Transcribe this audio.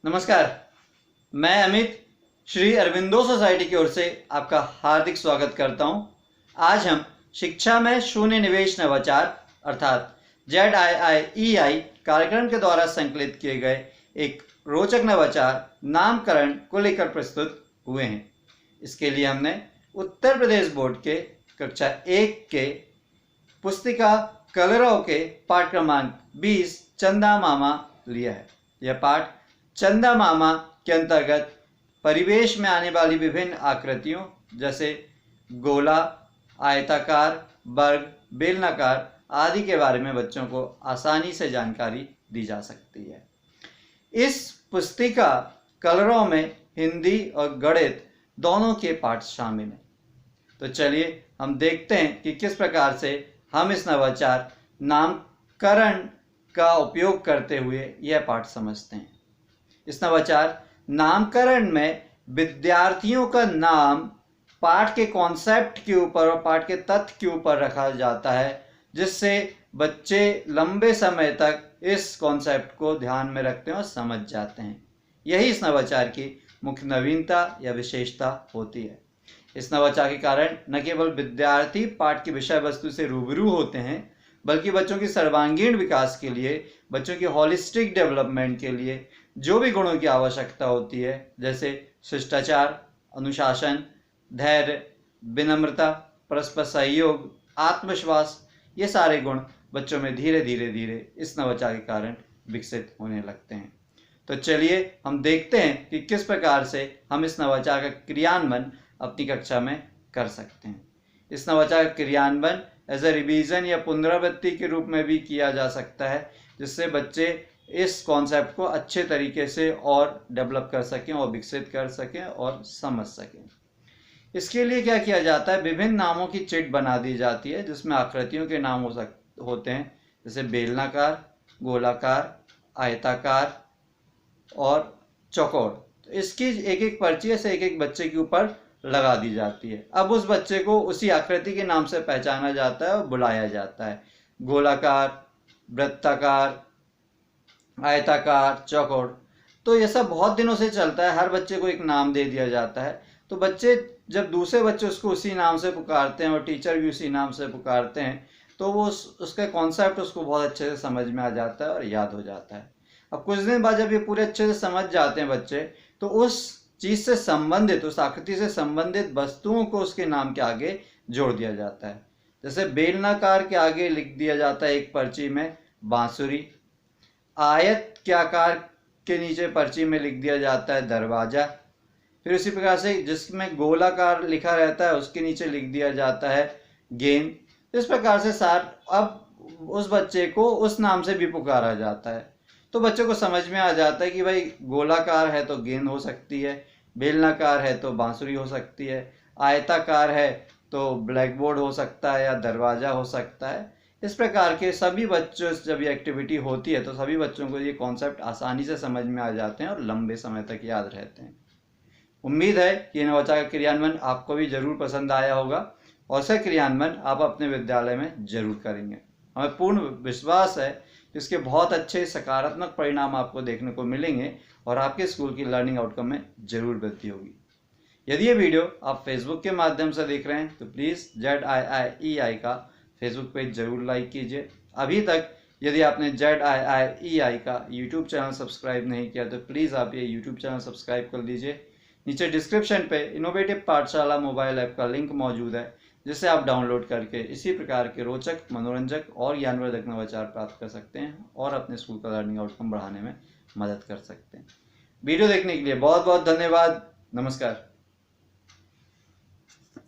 नमस्कार, मैं अमित श्री अरविंदो सोसाइटी की ओर से आपका हार्दिक स्वागत करता हूं। आज हम शिक्षा में शून्य निवेश नवाचार अर्थात ZIIEI कार्यक्रम के द्वारा संकलित किए गए एक रोचक नवाचार नामकरण को लेकर प्रस्तुत हुए हैं। इसके लिए हमने उत्तर प्रदेश बोर्ड के कक्षा 1 के पुस्तिका कलरव के पाठ क्रमांक 20 चंदा मामा लिया है। यह पाठ चंदा मामा के अंतर्गत परिवेश में आने वाली विभिन्न आकृतियों जैसे गोला, आयताकार, वर्ग, बेलनाकार आदि के बारे में बच्चों को आसानी से जानकारी दी जा सकती है। इस पुस्तिका कलरव में हिंदी और गणित दोनों के पाठ शामिल हैं। तो चलिए हम देखते हैं कि किस प्रकार से हम इस नवाचार नामकरण का उपयोग करते हुए यह पाठ समझते हैं। इस नवाचार नामकरण में विद्यार्थियों का नाम पाठ के कॉन्सेप्ट के ऊपर और पाठ के तथ्य के ऊपर रखा जाता है, जिससे बच्चे लंबे समय तक इस कॉन्सेप्ट को ध्यान में रखते हैं और समझ जाते हैं। यही इस नवाचार की मुख्य नवीनता या विशेषता होती है। इस नवाचार के कारण न केवल विद्यार्थी पाठ की विषय वस्तु से रूबरू होते हैं, बल्कि बच्चों की सर्वांगीण विकास के लिए, बच्चों की होलिस्टिक डेवलपमेंट के लिए जो भी गुणों की आवश्यकता होती है, जैसे शिष्टाचार, अनुशासन, धैर्य, विनम्रता, परस्पर सहयोग, आत्मविश्वास, ये सारे गुण बच्चों में धीरे धीरे इस नवाचार के कारण विकसित होने लगते हैं। तो चलिए हम देखते हैं कि किस प्रकार से हम इस नवाचार का क्रियान्वयन अपनी कक्षा में कर सकते हैं। इस नवाचार का क्रियान्वयन एज ए रिवीजन या पुनरावृत्ति के रूप में भी किया जा सकता है, जिससे बच्चे इस कॉन्सेप्ट को अच्छे तरीके से और डेवलप कर सकें और विकसित कर सकें और समझ सकें। इसके लिए क्या किया जाता है, विभिन्न नामों की चिट बना दी जाती है, जिसमें आकृतियों के नाम होते हैं, जैसे बेलनाकार, गोलाकार, आयताकार और चौकोर। तो इसकी एक एक पर्ची से एक एक बच्चे के ऊपर लगा दी जाती है। अब उस बच्चे को उसी आकृति के नाम से पहचाना जाता है और बुलाया जाता है। गोलाकार, वृत्ताकार, आयताकार, चौकोर। तो ये सब बहुत दिनों से चलता है, हर बच्चे को एक नाम दे दिया जाता है। तो बच्चे जब दूसरे बच्चे उसको उसी नाम से पुकारते हैं और टीचर भी उसी नाम से पुकारते हैं, तो वो उसका कॉन्सेप्ट उसको बहुत अच्छे से समझ में आ जाता है और याद हो जाता है। अब कुछ दिन बाद जब ये पूरे अच्छे से समझ जाते हैं बच्चे, तो उस चीज़ से संबंधित, उस आकृति से संबंधित वस्तुओं को उसके नाम के आगे जोड़ दिया जाता है। जैसे बेलनाकार के आगे लिख दिया जाता है एक पर्ची में बांसुरी, आयत के आकार के नीचे पर्ची में लिख दिया जाता है दरवाजा। फिर उसी प्रकार से जिसमें गोलाकार लिखा रहता है उसके नीचे लिख दिया जाता है गेंद। इस प्रकार से अब उस बच्चे को उस नाम से भी पुकारा जाता है। तो बच्चों को समझ में आ जाता है कि भाई गोलाकार है तो गेंद हो सकती है, बेलनाकार है तो बांसुरी हो सकती है, आयताकार है तो ब्लैक बोर्ड हो सकता है या दरवाजा हो सकता है। इस प्रकार के सभी बच्चों से जब ये एक्टिविटी होती है तो सभी बच्चों को ये कॉन्सेप्ट आसानी से समझ में आ जाते हैं और लंबे समय तक याद रहते हैं। उम्मीद है कि ये नवाचार का क्रियान्वयन आपको भी जरूर पसंद आया होगा और इसका क्रियान्वयन आप अपने विद्यालय में जरूर करेंगे। हमें पूर्ण विश्वास है कि इसके बहुत अच्छे सकारात्मक परिणाम आपको देखने को मिलेंगे और आपके स्कूल की लर्निंग आउटकम में जरूर वृद्धि होगी। यदि ये वीडियो आप फेसबुक के माध्यम से देख रहे हैं तो प्लीज़ ZIIEI का फेसबुक पेज जरूर लाइक कीजिए। अभी तक यदि आपने ZIIEI का यूट्यूब चैनल सब्सक्राइब नहीं किया तो प्लीज़ आप ये यूट्यूब चैनल सब्सक्राइब कर लीजिए। नीचे डिस्क्रिप्शन पे इनोवेटिव पाठशाला मोबाइल ऐप का लिंक मौजूद है, जिसे आप डाउनलोड करके इसी प्रकार के रोचक, मनोरंजक और ज्ञानवर्धक नवाचार प्राप्त कर सकते हैं और अपने स्कूल का लर्निंग आउटकम बढ़ाने में मदद कर सकते हैं। वीडियो देखने के लिए बहुत बहुत धन्यवाद। नमस्कार।